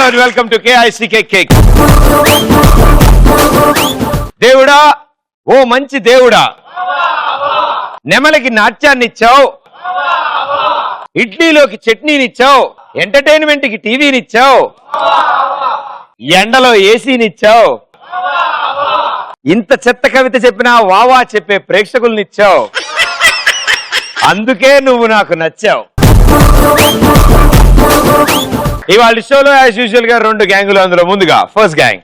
Hello and welcome to KICK cake. దేవుడా, ఓ మంచి దేవుడా, నెమలికి నాట్యాన్ని ఇచ్చావు, ఇడ్లీలోకి చట్నీని ఇచ్చావు, ఎంటర్టైన్మెంట్ కి టీవీని ఇచ్చావు, ఎండలో ఏసీని ఇచ్చావు, ఇంత చెత్త కవిత చెప్పినా వావా చెప్పే ప్రేక్షకుల్ని ఇచ్చావు. అందుకే నువ్వు నాకు నచ్చావు. ఇవాళ షోలో యాజ్ యూజువల్ గా 2 గ్యాంగులు. అందులో ముందుగా first gang.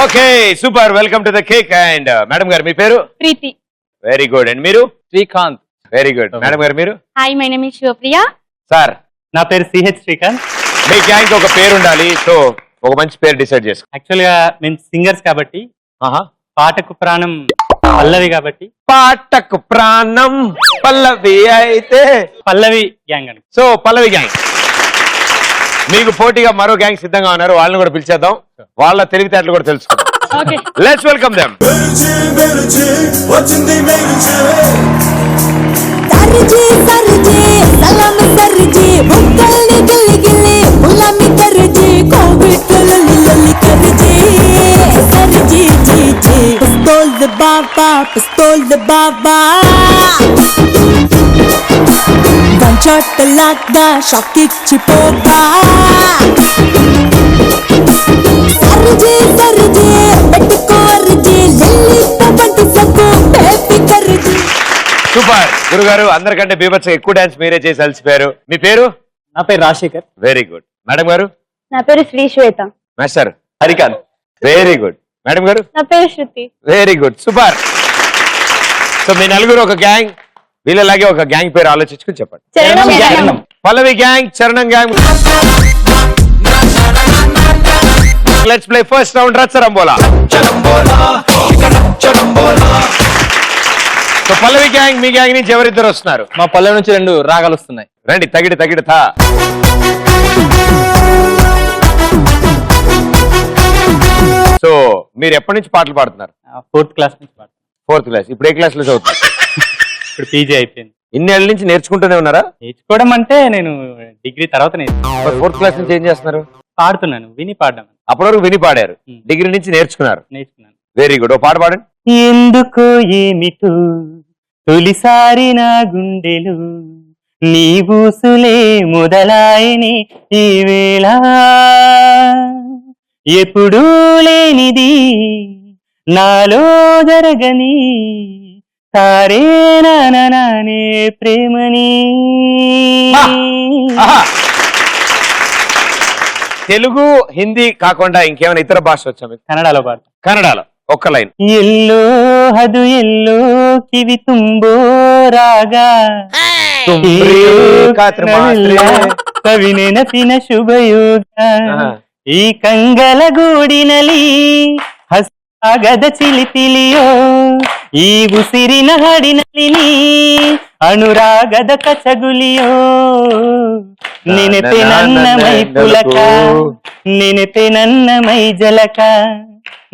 Okay, super. Welcome to the cake. And madam గారు, మీ పేరు? ప్రీతి. Very good. అండ్ మీరు? శ్రీకాంత్. Very good. మేడం గారు, మీరు? Hi, my name is Shivapriya. Sir, నా పేరు సిహెచ్ శ్రీకాంత్. మీ గ్యాంగ్ ఒక పేరు ఉండాలి, సో ఒక మంచి పేరు డిసైడ్ చేసుకో. యాక్చువల్ గా మేము సింగర్స్ కాబట్టి, పాటకు ప్రాణం పల్లవి కాబట్టి పాటకు ప్రాణం పల్లవి అయితే పల్లవి గ్యాంగ్ అని. So Pallavi gang. మీకు పోటీగా మరో గ్యాంగ్ సిద్ధంగా ఉన్నారు, వాళ్ళని కూడా పిలిచేద్దాం, వాళ్ళ తెలివితేటలు కూడా తెలుసుకుందాం. Okay, let's welcome them. Pistol the baba One shot lagda shock ichipoga Sarje petko arje lilli tabanti sakko baby karje. Super గురుగారు, అందరికంటే బీభత్స ఎక్కువ డాన్స్ మీరే చేసి అలసిపోయారు. మీ పేరు? నా పేరు రాజశేఖర్. Very good. మేడం గారు? నా పేరు Sri Swetha. Master? Harikanth. Very good. Madam గారు? నా పేరు Shruti. Very good, super. So మీ నలుగురు ఒక గ్యాంగ్, వీళ్ళలాగే ఒక గ్యాంగ్ పేరు ఆలోచించుకుని చెప్పండి. Charanam. Pallavi gang, Charanam gang. Let's play first round రచ్చరంబోలా. సో పల్లవి గ్యాంగ్, మీ గ్యాంగ్ నుంచి ఎవరిద్దరు వస్తున్నారు? మా పల్లవి నుంచి 2 రాగాలు వస్తున్నాయి. రండి, తగిడి తగిడి తా. సో మీరు ఎప్పటి నుంచి పాటలు పాడుతున్నారు? 4th క్లాస్ నుంచి పాడుతున్నాను. 4th class. ఇప్పుడు ఏ క్లాస్ లో చదువుతున్నారు? ఇప్పుడు పీజీ అయిపోయింది. ఇన్నేళ్ళ నుంచి నేర్చుకుంటూనే ఉన్నారా? నేర్చుకోవడం అంటే నేను డిగ్రీ తర్వాత నేర్చుకున్నాను. 4th క్లాస్ నుంచి ఏం చేస్తున్నారు? పాడుతున్నాను, విని పాడడం. అప్పటి వరకు విని పాడారు, డిగ్రీ నుంచి నేర్చుకున్నారు. Very good. ఓ పాట పాడండి. ఎందుకో ఏమిటో తొలిసారి నా గుండెలు నీ బూసులే మొదలాయని ఈ వేళ, ఎప్పుడూ లేనిది నాలో జరగని తారే నానే ప్రేమని. తెలుగు, హిందీ కాకుండా ఇంకేమైనా ఇతర భాష వచ్చా మీకు? కన్నడలో పాడతా. కన్నడలో ఒక్క లైన్. ಎಲ್ಲೋ ಅದು ಎಲ್ಲೋ ಕಿವಿ ತುಂಬೋ ರಾಗ ಕವಿ ನೆನಪಿನ ಶುಭಯೋಗ ಈ ಕಂಗಲ ಗೂಡಿನಲ್ಲಿ ಹಸಾಗದ ಚಿಲಿಪಿಲಿಯೋ ಈ ಉಸಿರಿನ ಹಾಡಿನಲ್ಲಿ ನೀ ಅನುರಾಗದ ಕಚಗುಲಿಯೋ ನೆನಪೆ ನನ್ನ ಮೈ ಪುಲಕ ನೆನಪೆ ನನ್ನ ಮೈ ಜಲಕ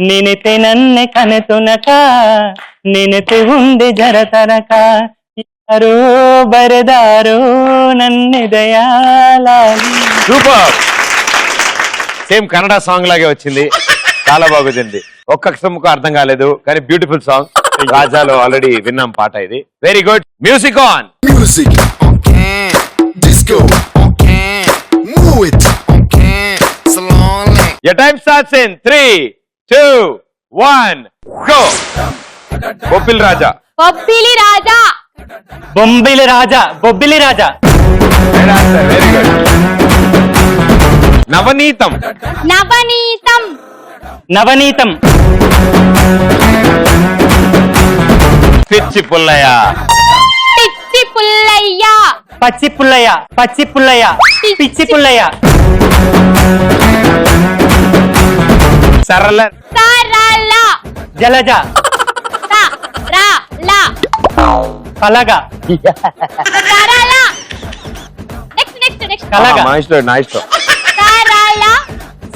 ನೆನಪೆ ನನ್ನೆ ಕನತುನಕ ನೆನಪೆ ಉಂಡೆ ಜರತನಕ ಯಾರೋ ಬರೆದಾರೋ నన్నెదయాలాలి. సూపర్. సేమ్ కన్నడ సాంగ్ లాగే వచ్చింది, చాలా బాగుంది. ఒక్క అక్షరముకు అర్థం కాలేదు, కానీ బ్యూటిఫుల్ సాంగ్. రాజాలో ఆల్రెడీ విన్నాం పాట ఇది. Very good. Music on. Music on can, disco on can, move it on can, salon link. Your time starts in 3, 2, 1, go. Bobbili Raja. Bobbili Raja. బొంబిలి రాజా. బొబ్బిలి రాజా. Very good. నవనీతం. నవనీతం. నవనీతం. పిచ్చి పుల్లయ్య. పిచ్చి పుల్ల. పచ్చి పుల్లయ్య పచ్చి పుల్లయ్య పిచ్చి పుల్లయ్య సరళ సరళ జలజ సరళ కలగ సరళ నెక్స్ట్ కలగ నా ఇష్టం సరళ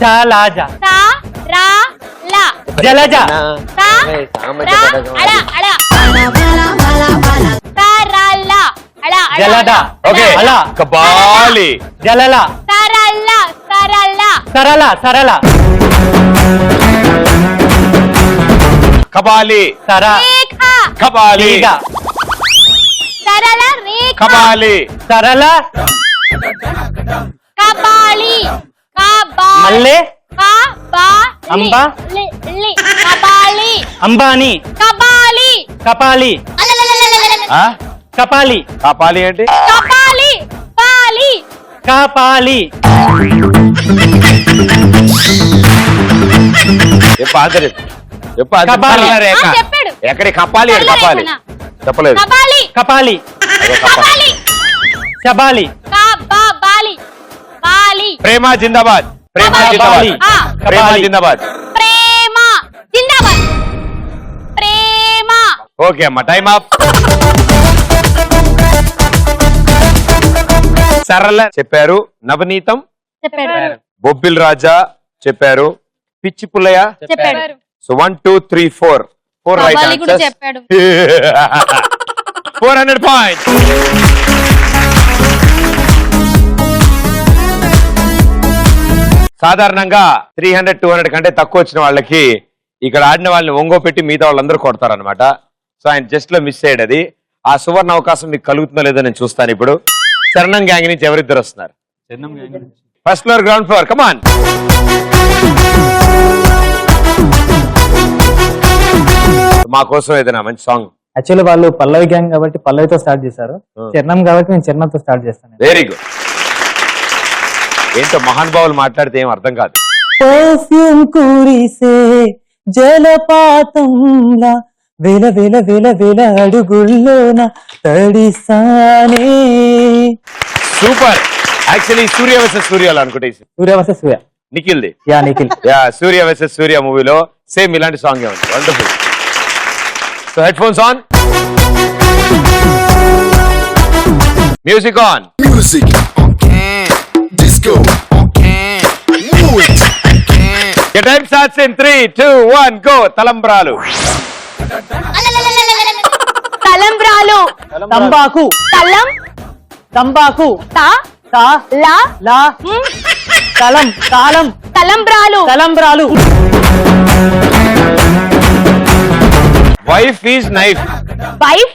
చాలాజ సరళ జలజ సరళ జలద ఓకే అలా కబాలి జలల సరళ సరళ సరళ కబాలి సర రేఖ కబాలి తీగ సరళ రేఖ కబాలి సరళ కబాలి మల్లె కబాలి అంబ కబాలి అంబానీ కబాలి కపాలి ఆ? కపాలి కపాలి ఏంటి కపాలి పాలి కపాలి చెప్పు ఆన్సర్ చెప్పు ఆన్సర్. కపాలి. సరళ రేఖ ఆ, చెప్పాడు. ఎక్కడి కపాలి ఏడు సరళ కపాలి రేఖనా? చెప్పలేదు కబాలి కపాలి అదో కపాలి. కబాలి శబాలి కబాలి బాలి ప్రేమ జిందాబాద్ ప్రేమ కబాలి. జిందాబాద్ ఆ. ప్రేమ కబాలి. జిందాబాద్ ప్రేమ జిందాబాద్ ప్రేమ ఓకే అమ్మా టైం అప్ సరళ చెప్పారు నవనీతం చెప్పాడు బొబ్బిల్ రాజా చెప్పారు పిచ్చి పుల్లయ్య చెప్పాడు సో 1 2 3 4 రైట్ కబాలి కూడా ఆన్సర్స్ చెప్పాడు 400 పాయింట్స్ సాధారణంగా 300 200 కంటే తక్కువ వచ్చిన వాళ్ళకి ఇక్కడ ఆడిన వాళ్ళని ఒంగో పెట్టి మిగతా వాళ్ళందరూ కొడతారనమాట సో ఆయన జస్ట్ లో మిస్ అయ్యాడు అది ఆ సువర్ణ అవకాశం మీకు కలుగుతుందో లేదో నేను చూస్తాను ఇప్పుడు చరణం గ్యాంగ్ నుంచి ఎవరిద్దరు వస్తున్నారు ఫస్ట్ ఫ్లోర్ గ్రౌండ్ ఫ్లోర్ కమాన్ మా కోసం ఏదైనా మంచి సాంగ్ యాక్చువల్లీ వాళ్ళు పల్లవి గ్యాంగ్ కాబట్టి పల్లవితో స్టార్ట్ చేశారు చిరణం కాబట్టి నేను చిరణంతో స్టార్ట్ చేస్తాను వెరీ గుడ్ ఏంటో మహానుభావులు మాట్లాడితే ఏం అర్థం కాదు పర్ఫ్యూమ్ కురిసే జలపాతంలా వెల వెల వెల వెల అడుగుల్లోన తడిసానే సూపర్ యాక్చువల్లీ సూర్య వర్సెస్ సూర్యాలు అనుకుంటే Surya versus Surya Nikhil the yeah Nikhil yeah Surya versus Surya మూవీలో సేమ్ ఇలాంటి సాంగ్ ఏ ఉంది wonderful so headphones on music on Music on can. Disco on can. Move it on can. Your time starts in 3 2 1 go తలంబ్రాలు తలంబ్రాలు తంబాకు తలం తంబాకు తా తా లా లా మ్, తలం తాళం తలంబ్రాలు తలంబ్రాలు wife is knife wife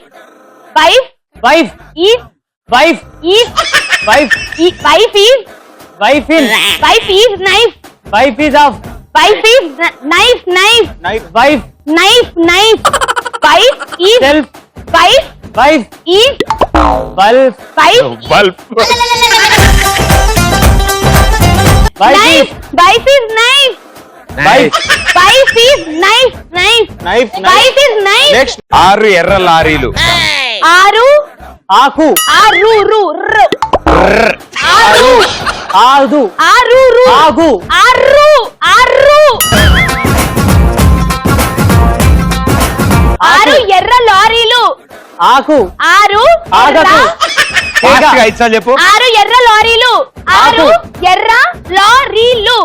wife wife is wife is wife wife is wife in wife is knife wife is of wife is knife knife wife knife knife wife is self wife wife is bulb wife bulb knife wife is knife knife wife is knife knife knife wife is knife next 6 ఎర్ర లారీలు ఆరు ఆకు ఆరు రు రు ఆరు ఆదు ఆరు రు ఆగు ఆరు ఆరు ఆరు ఎర్ర లారీలు ఆకు ఆరు ఆగకు ఫాస్ట్ గా ఇచ్చా చెప్పు ఆరు ఎర్ర లారీలు ఆరు ఎర్ర లారీలు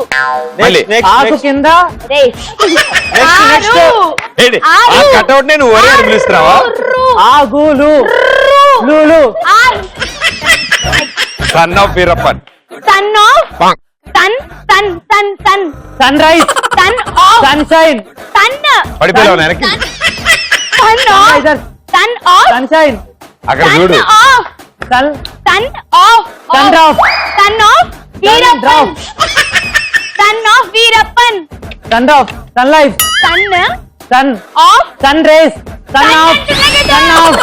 మళ్ళీ ఆకు కింద రేయ్. next. ఆరు ఏంటి? ఆ కట్అవుట్ నేను ఒరే అని పిలుస్తున్నావా ఆగులు లూలు son of Veerappan son of son son son son sun rise son of sun shine sun పడిపోయావు వెనక్కి son of son of sun shine అక్కడ చూడు son of son son of son drop son of Veerappan son of Veerappan son drop son life son son of son race son of son of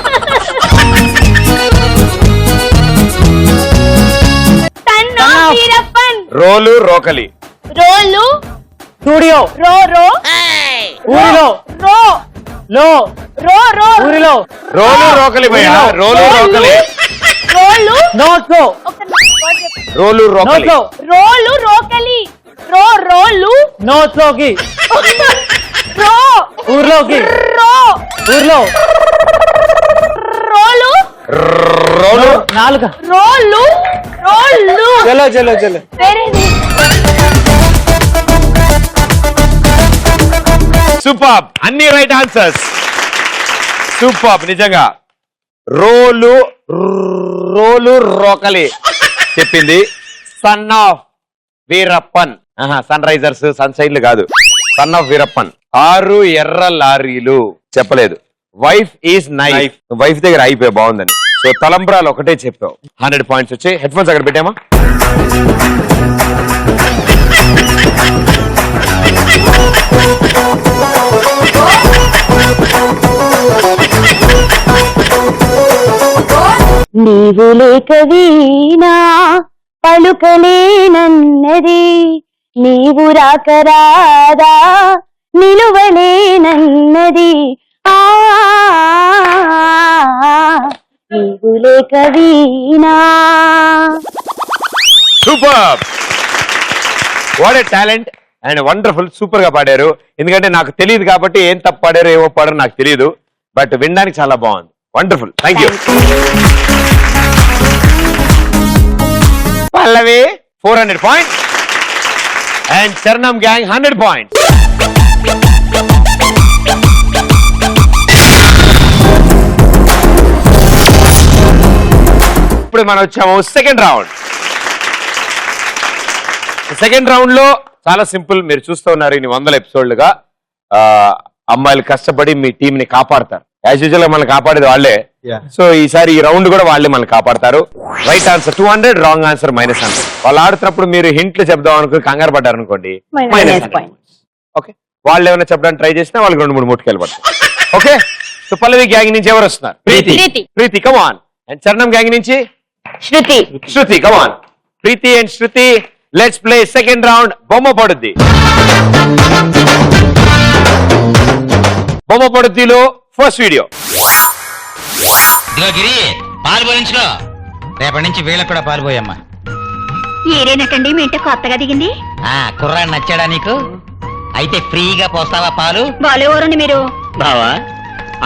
son of Veerappan రోలు రోకలి రోలు studio రో రో ఊరిలో రో లో రో రో ఊరిలో రోలు రోకలి భయ్యా రోలు రోకలి రోలు నోట్లో ఒక word చెప్పు. రోలు రోకలి నోట్లో రోలు రోకలి రోలు నోట్లోకి రో ఊర్లోకి రో ఊర్లో రోలు రోలు నాలుక రోలు రోలు చలో చలో చలో వేరేది సూపర్ అన్ని రైట్ ఆన్సర్స్ సూపర్ నిజంగా రోలు రోలు రోకలి చెప్పింది son of Veerappan Sunrisers sun షైన్లు కాదు సన్ ఆఫ్ వీరప్పన్ 6 ఎర్ర లారీలు చెప్పలేదు వైఫ్ ఈజ్ నైఫ్ వైఫ్ దగ్గర అయిపోయి బాగుందని సో తలంబ్రాలు ఒకటే చెప్పావు 100 పాయింట్స్ వచ్చాయి హెడ్ ఫోన్స్ అక్కడ పెట్టామా నీవు లేక వీణా పలుకలేనన్నది నీవు రాక రాదా నిలువలేనన్నది ఆ నీవు లేక వీణా super what a talent and wonderful super గా పాడారు ఎందుకంటే నాకు తెలియదు కాబట్టి ఏం తప్పు పాడారు ఏమో పాడారు నాకు తెలియదు బట్ వినడానికి చాలా బాగుంది wonderful thank you Pallavi 400 points and Charanam gang 100 points ఇప్పుడు మనం వచ్చాము సెకండ్ రౌండ్ లో చాలా సింపుల్ మీరు చూస్తూ ఉన్నారు ఇన్ని 100 ఎపిసోడ్లుగా అమ్మాయిలు కష్టపడి మీ టీం ని కాపాడతారు యాజ్ యూజువల్ గా మనల్ని కాపాడేది వాళ్ళే సో ఈసారి ఈ రౌండ్ కూడా వాళ్ళే మనల్ని కాపాడతారు రైట్ ఆన్సర్ 200 రాంగ్ ఆన్సర్ -100 వాళ్ళు ఆడుతున్నప్పుడు మీరు హింట్లు చెప్దాం అనుకుని కంగారు పడ్డారు అనుకోండి ఓకే వాళ్ళు ఏమైనా చెప్పడానికి ట్రై చేసినా వాళ్ళకి 2-3 ముట్టుకెళ్ళి పడతారు ఓకే సో పల్లవి గ్యాంగ్ నుంచి ఎవరు వస్తున్నారు ప్రీతి కమాన్ అండ్ చరణం గ్యాంగ్ నుంచి Shruti come on Preeti and Shruti let's play second round బొమ్మ పడుద్దిలో ఫస్ట్ వీడియో ఇదిగో గిరి పాలు పోయించుకో రేపటి నుంచి వీళ్ళకి కూడా పాలు పోయమ్మా ఏరేనటండి మీ ఇంట కొత్తగా దిగింది కుర్రాడు నచ్చాడా నీకు అయితే ఫ్రీగా పోస్తావా పాలు బాలేవరండి మీరు బావా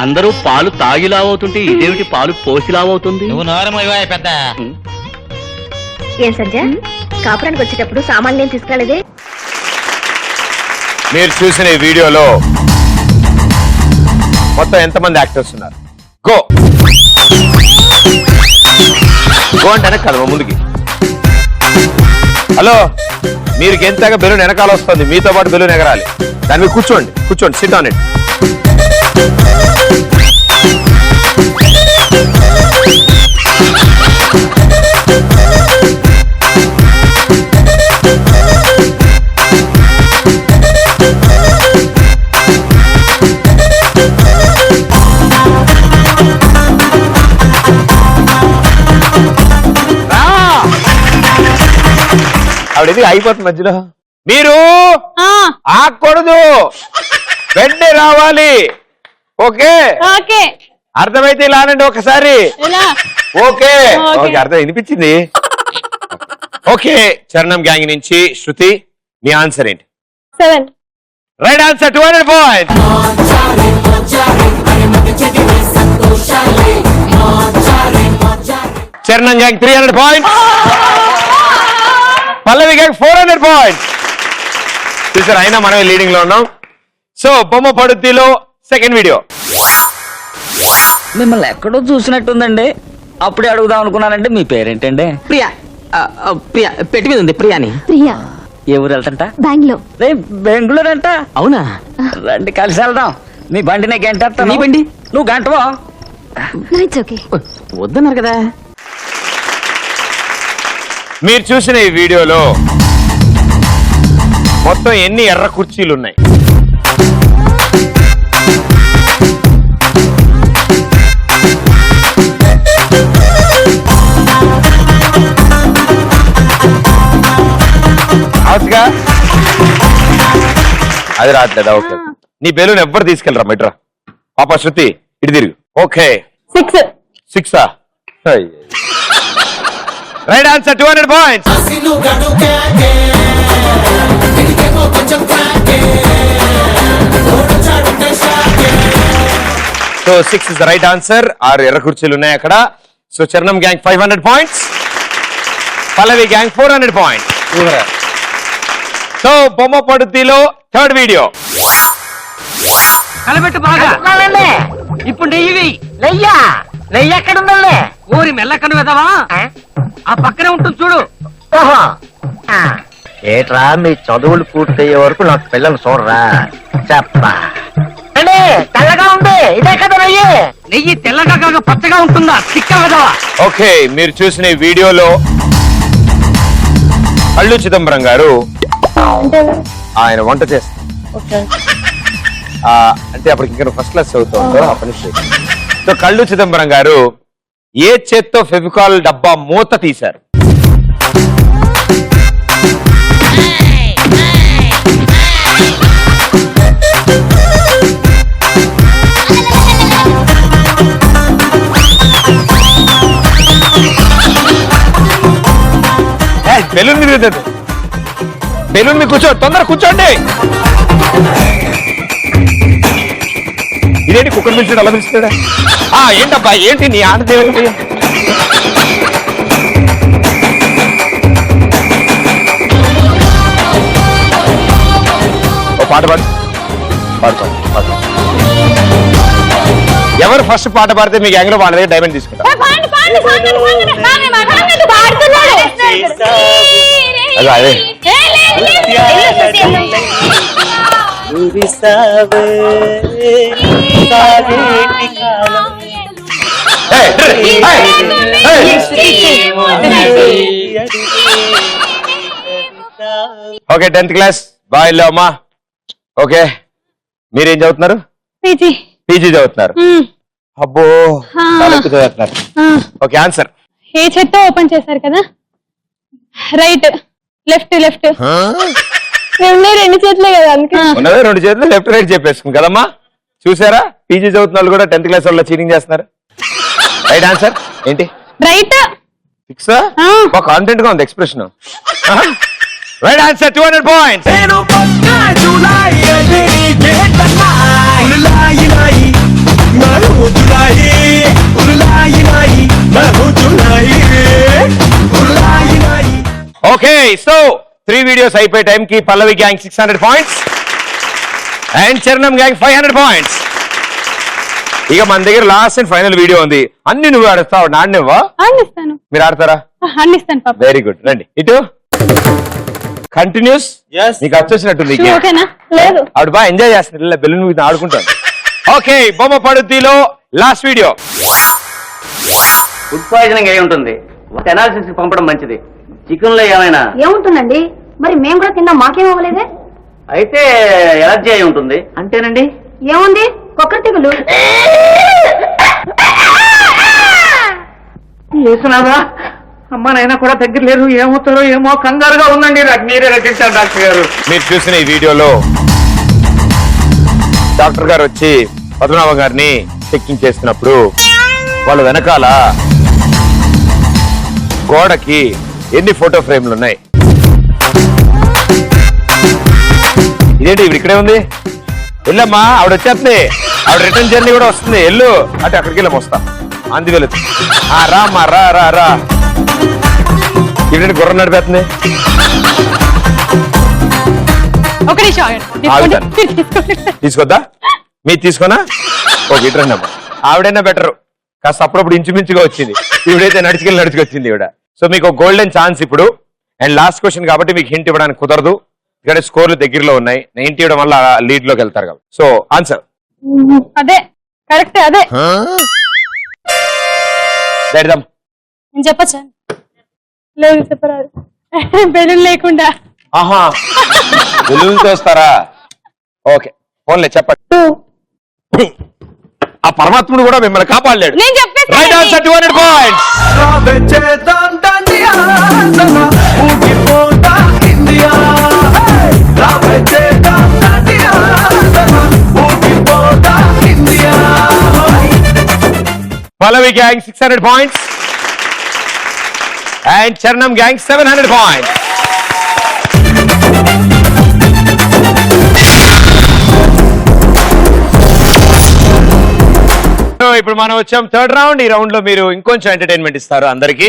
అందరూ పాలు తాగి లావవుతుంటే ఇదేమిటి పాలు పోసి లావవుతుంది నువ్వు నోరమోయవా పెద్ద ఏం సంజయ్ కాపురానికి వచ్చేటప్పుడు సామాన్లు ఏం తీసుకురాలేదే మీరు చూసిన ఈ వీడియోలో మొత్తం ఎంతమంది యాక్టర్స్ ఉన్నారు గో అంటేనే కదా ముందుకి హలో మీరు ఎంతగా బెలూన్ వెనకాల వస్తుంది మీతో పాటు బెలూన్ ఎగరాలి దాని మీద కూర్చోండి సిట్ ఆన్ ఇట్ ఆవిడది అయిపోతుంది మధ్యలో మీరు ఆకూడదు వెంటనే రావాలి ఓకే అర్థమైతే ఇలా అనండి ఒకసారి ఓకే ఓకే అర్థం వినిపించింది ఓకే చరణం గ్యాంగ్ నుంచి శృతి మీ ఆన్సర్ ఏంటి 7 రైట్ ఆన్సర్ 200 పాయింట్స్ చరణం గ్యాంగ్ 300 పాయింట్స్ పల్లవి గ్యాంగ్ 400 పాయింట్స్ చూసారు అయినా మనమే లీడింగ్ లో ఉన్నాం సో బొమ్మ పడుద్దిలో సెకండ్ వీడియో మిమ్మల్ని ఎక్కడో చూసినట్టుందండి అప్పుడే అడుగుదాం అనుకున్నానంటే మీ పేరేంటండి ప్రియా ప్రియా పెట్టి మీద ఉంది ప్రియాని ప్రియా ఏ ఊరు వెళ్తంట బెంగళూరు బెంగళూరు అంట అవునా రండి కలిసి వెళ్దాం మీ బండి నేను గంటేస్తాను నీ బండి నువ్వు గంటవో వద్దన్నారు కదా మీరు చూసిన ఈ వీడియోలో మొత్తం ఎన్ని ఎర్ర కుర్చీలు ఉన్నాయి అవచ్చుగా అది రావట్లేదా ఓకే నీ బెలూన్ ఎవ్వరు తీసుకెళ్ళరా మెట్రా పాప శృతి ఇటు తిరుగు okay 6 6 right answer 200 points. So 6 is the right answer. 6 ఎర్ర కుర్చీలు ఉన్నాయి అక్కడ. సో చరణం గ్యాంగ్ 500 పాయింట్స్, పల్లవి గ్యాంగ్ 400 పాయింట్స్. సో బొమ్మ పడుద్దిలో థర్డ్ వీడియో. కలబెట్టు బాగా ఇప్పుడు నెయ్యి నెయ్యి ఎక్కడ ఉందండి ఊరి మెల్లకను వెదవా ఆ పక్కనే ఉంటుంది చూడు. ఏట్రా మీ చదువులు పూర్తయ్యే వరకు నాకు పిల్లలు చూడరా చెప్పా. తెల్లగా ఉంది ఇదే కదా నెయ్యి. నెయ్యి తెల్లగా కాక పచ్చగా ఉంటుందా చిక్క వెదవా. ఓకే, మీరు చూసిన ఈ వీడియోలో కళ్ళు చిదంబరం గారు ఆయన వంట చేస్తారు. అంటే అప్పటికి ఇంకా ఫస్ట్ క్లాస్ చదువుతాం ఆ పని. సో కళ్ళు చిదంబరం గారు ఏ చేత్తో ఫెవికాల్ డబ్బా మూత తీశారు? బెలూన్ మీద బెలూన్ మీద కూర్చో, తొందర కూర్చోండి. ఇదేంటి కుక్కర్ పిలిచాడు అలా పిలుస్తాడా? ఏంటబ్బా ఏంటి నీ ఆడదేవి? ఓ పాట పాడు. ఎవరు ఫస్ట్ పాట పాడితే మీ గ్యాంగ్ లో వాళ్ళ దగ్గర డైమండ్ తీసుకుంటా. అదే ఓకే 10th క్లాస్ బాయ్ అమ్మా. ఓకే, మీరేం చదువుతున్నారు? పీజీ చదువుతున్నారు. అబ్బో చాలా ఎక్కువ చదువుతున్నారు. Okay, answer. ఏ చేత్తో ఓపెన్ చేశారు కదా? రైట్ లెఫ్ట్ లెఫ్ట్ రెండు చేతులే కదా అందుకే ఉన్నదే 2 చేతులు లెఫ్ట్ రైట్ చెప్పేసుకుని కదమ్మా. చూసారా పీజీ చదువుతున్న వాళ్ళు కూడా 10th క్లాస్ వాళ్ళు చీటింగ్ చేస్తున్నారు. రైట్ ఆన్సర్ ఏంటి? Right fix. కాన్ఫిడెంట్ గా ఉంది expression. Right answer 200 points. Okay, so 3 videos అయిపోయే టైం కి పల్లవి gang 600 points and Charanam gang 500 points. ఇక మన దగ్గర లాస్ట్ అండ్ ఫైనల్ వీడియో ఉంది. అన్ని నువ్వు ఆడుస్తావు, నాన్నేవా? మీరు ఆడతారా? వెరీ గుడ్, రండి ఇటు. కంటిన్యూస్ నీకు వచ్చేసినట్టుంది. ఆవిడ బాగా ఎంజాయ్ చేస్తున్నారు, బెలూన్ మీద ఆడుకుంటాను. ఓకే, బొమ్మ పడుద్దిలో లాస్ట్ వీడియో. ఫుడ్ పాయిజనింగ్ అయి ఉంటుంది, అనాలిసిస్ పంపడం మంచిది. చికెన్ లో ఏమైనా ఏముంటుందండి? మరి మేము కూడా తిన్నా, మాకేం అవ్వలేదే. అయితే ఎలర్జీ అయి ఉంటుంది అంతేనండి. ఏముంది? కుక్కర్ తెగులు. వేసునాదా అమ్మా నాయన కూడా దగ్గర లేరు, ఏమవుతారో ఏమో కంగారుగా ఉందండి. మీరే రక్షించారు డాక్టర్ గారు. మీరు చూసిన ఈ వీడియోలో డాక్టర్ గారు వచ్చి పద్మనాభం గారిని చెకింగ్ చేస్తున్నప్పుడు వాళ్ళ వెనకాల గోడకి ఎన్ని ఫోటో ఫ్రేమ్లు ఉన్నాయి? ఇదేంటి ఇప్పుడు ఇక్కడే ఉంది? వెళ్ళమ్మా, ఆవిడ వచ్చేస్తుంది. ఆవిడ రిటర్న్ జర్నీ కూడా వస్తుంది. ఎల్లు అంటే అక్కడికి వెళ్ళి వస్తా అంది వెళుతుంది. రామ్మా రా రా రా. ఇవి గుర్రం నడిపేస్తుంది. తీసుకొద్దా? మీరు తీసుకున్నా ఓకే ఇటరండి అమ్మా. ఆవిడైనా బెటర్, కాస్త అప్పుడప్పుడు ఇంచుమించుగా వచ్చింది. ఈవిడైతే నడుచుకొచ్చింది ఈవిడ. సో మీకు గోల్డెన్ ఛాన్స్ ఇప్పుడు. అండ్ లాస్ట్ క్వశ్చన్ కాబట్టి మీకు హింట్ ఇవ్వడానికి కుదరదు, ఇక్కడ స్కోర్లు దగ్గరలో ఉన్నాయి. 90 ఇవ్వడం వల్ల లీడ్ లోకి వెళ్తారు కాబట్టి. సో ఆన్సర్ అదే కరెక్ట్. అదే దైడదాం. చెప్పచ్చా? లేదు చెప్పరాదు. బెలూన్ లేకుండా. ఆహా, బెలూన్ తోస్తారా? ఓకే ఫోన్లే చెప్పండి. ఆ పరమాత్ముడు కూడా మిమ్మల్ని కాపాడలేడు. నేను చెప్పేసి right answer 200 points. Pallavi gang 600 points and Charanam gang 700 points. ఇప్పుడు మనం వచ్చాం థర్డ్ రౌండ్. ఈ రౌండ్ లో మీరు ఇంకొంచెం ఎంటర్టైన్మెంట్ ఇస్తారు అందరికి.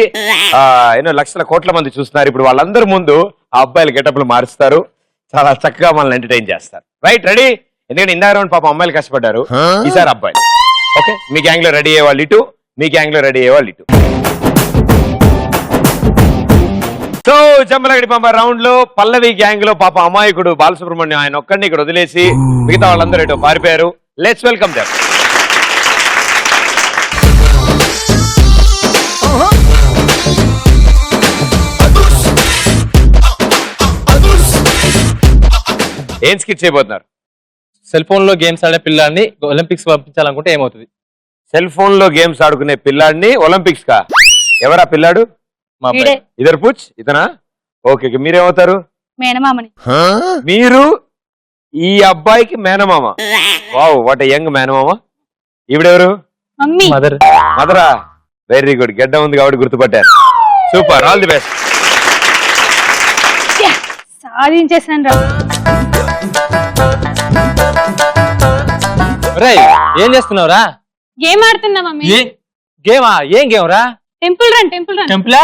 ఎన్నో లక్షల కోట్ల మంది చూస్తున్నారు. ఇప్పుడు వాళ్ళందరి ముందు ఆ అబ్బాయిల గెటప్లు మారుస్తారు, చాలా చక్కగా మనల్ని ఎంటర్టైన్ చేస్తారు. Right, ready? ఎందుకంటే ఇందా రౌండ్ పాప అమ్మాయిలు కష్టపడ్డారు, ఈసారి అబ్బాయిలు. ఓకే, మీ గ్యాంగ్ లో రెడీ అయ్యేవాళ్ళు ఇటు, మీ గ్యాంగ్ లో రెడీ అయ్యేవాళ్ళు ఇటు. సో జంబలగడి పంప రౌండ్ లో పల్లవి గ్యాంగ్ లో పాప అమాయకుడు బాలసుబ్రహ్మణ్యం ఆయన ఒక్కడిని ఇక్కడ వదిలేసి మిగతా వాళ్ళందరూ ఇటు పారిపోయారు. Let's welcome them. ఏం స్కిట్ చేయబోతున్నారు? సెల్ ఫోన్ లో గేమ్స్ ఆడే పిల్లాన్ని ఒలింపిక్స్ పంపించాలనుకుంటే ఏమవుతుంది? సెల్ ఫోన్ లో గేమ్స్ ఆడుకునే పిల్లాడిని ఒలింపిక్స్ కా? ఎవరా పిల్లాడు? మా అబ్బాయి. ఇద్దరు పూచ్ ఇతనా? ఓకే, మీరేమవుతారు? మేనమామని. మీరు ఈ అబ్బాయికి మేనమామ. వావ్, వాట్ ఎ యంగ్ మేనమామ. ఈవిడెవరు? మమ్మీ. మదర్. మదరా? వెరీ గుడ్, గడ్డ ఉంది కాబట్టి గుర్తుపట్టారు. Super, all the best. సాధించేసాను రా. రేయ్, ఏం చేస్తున్నావురా? గేమ్ ఆడుతున్నా మమ్మీ. గేమా? ఏం గేమ్ రా? Temple run. Temple run. టెంపులా?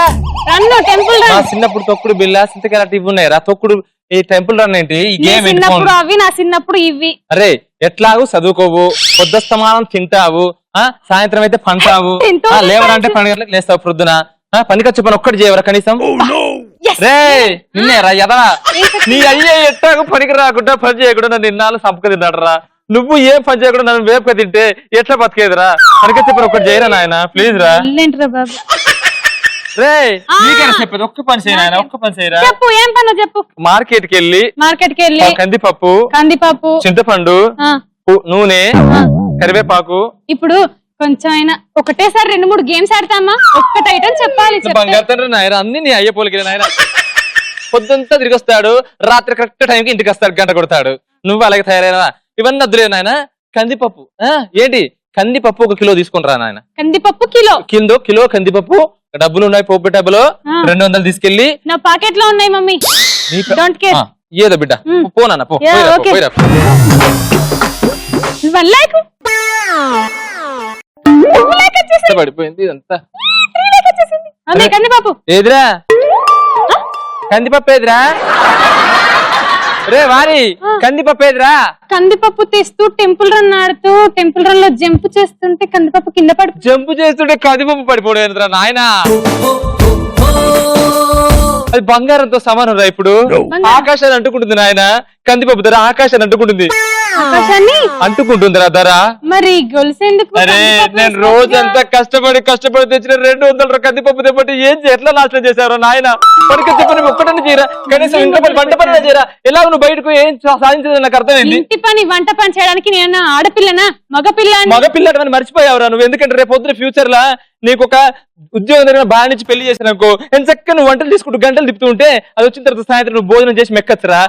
రన్ను టెంపుల్ మా రన్. చిన్నప్పుడు తొక్కుడు బిల్ల సింతకాల టివ్ ఉన్నాయిరా. తొక్కుడు ఈ టెంపుల్ రన్ ఏంటి? ఈ నీ గేమ్ చిన్నప్పుడు అవి, నా చిన్నప్పుడు ఇవి. అరే ఎట్లాగూ చదువుకోవు, పొద్దుస్తమానం తింటావు, సాయంత్రం అయితే పంటావు, ఎంతో లేవరంటే 12 గంటలకు లేస్తావు, ప్రొద్దున పనికొచ్చే పని ఒక్కటి చేయవరా కనీసం? రే నిన్నేరా యదా, నీ అయ్యే ఎట్టాగు పనికి రాకుండా పని చేయకుండా నన్ను ఇన్నాళ్ళు సంపక తిన్నాడరా. నువ్వు ఏం పని చేయకుండా నన్ను వేపుక తింటే ఎట్లా బతికేదిరా? పనికొచ్చే పని ఒక్కటి చేయరా నాయన, ప్లీజ్ రా. బాబు. రే నీకైనా చెప్పేది, ఒక్క పని చేయరా నాయన, ఒక్క పని చేయరా. చెప్పు, ఏం పని చెప్పు. మార్కెట్ కి వెళ్ళి కందిపప్పు, చింతపండు, నూనె, కరివేపాకు. ఇప్పుడు కొంచెం అయినా ఒకటేసారి 2-3 గేమ్స్ ఆడతామా? ఒక్కటి ఐటమ్ చెప్పాలి. బంగారు తండ్రి నాయన, అన్ని నీ అయ్యే పోలికి నాయన. పొద్దుంతా తిరిగి వస్తాడు, రాత్రి కరెక్ట్ టైంకి ఇంటికి వస్తాడు, గంట కొడతాడు. నువ్వు అలాగే తయారైనా? ఇవన్నీ వద్దులే నాయన. కందిపప్పు ఏంటి? కందిపప్పు 1 కిలో తీసుకుంటారా నాయన? కందిపప్పు కిలో కందిపప్పు. డబ్బులు ఉన్నాయి పోపు డబ్బులు, 200 తీసుకెళ్ళి నా పాకెట్ లో ఉన్నాయి మమ్మీ. Don't care. ఏదో బిడ్డ పోనా పో. పడిపోయింది ఇదంతా. కందిపప్పు ఏదిరా? కందిపప్పు ఏదిరా? రే వారి కందిపప్పు ఏదిరా? కందిపప్పు తీస్తూ టెంపుల్ రన్ ఆడుతూ టెంపుల్ రన్ లో జంప్ చేస్తుంటే కందిపప్పు కింద పడి జంప్ చేస్తుంటే కందిపప్పు పడిపోయారు నాయన. అది బంగారంతో సమానం రా. ఇప్పుడు ఆకాశాన్ని అంటుకుంటుంది నాయన. కందిపప్పు ధర ఆకాశాన్ని అంటుకుంటుంది. ఆకాశాన్ని అంటుకుంటుందిరా ధర. మరి గొలుసేందుకు? అరే నేను రోజంతా కష్టపడి తెచ్చిన 200 కందిపప్పు తెప్పటి ఏం ఎట్లా నాశనం చేశారో నాయన. పనికి చెప్పని ఒక్కటని చేయరా, కనీసం ఇంట్లో పని వంట పని చేయరా. ఎలా నువ్వు బయటకు ఏం సాధించదు నాకు అర్థమైంది. ఇంటి పని వంట పని చేయడానికి నేను ఆడపిల్లనా మగపిల్లడని మర్చిపోయావురా నువ్వు. ఎందుకంటే రేపు పొద్దున ఫ్యూచర్ లా నీకు ఒక ఉద్యోగం దగ్గర బాగా నుంచి పెళ్లి చేసినాకో ఎంత చక్కగా నువ్వు వంటలు తీసుకుంటూ గంటలు తిప్పుతూ ఉంటే అది వచ్చిన తర్వాత సాయంత్రం నువ్వు భోజనం చేసి మెక్కచ్చురా.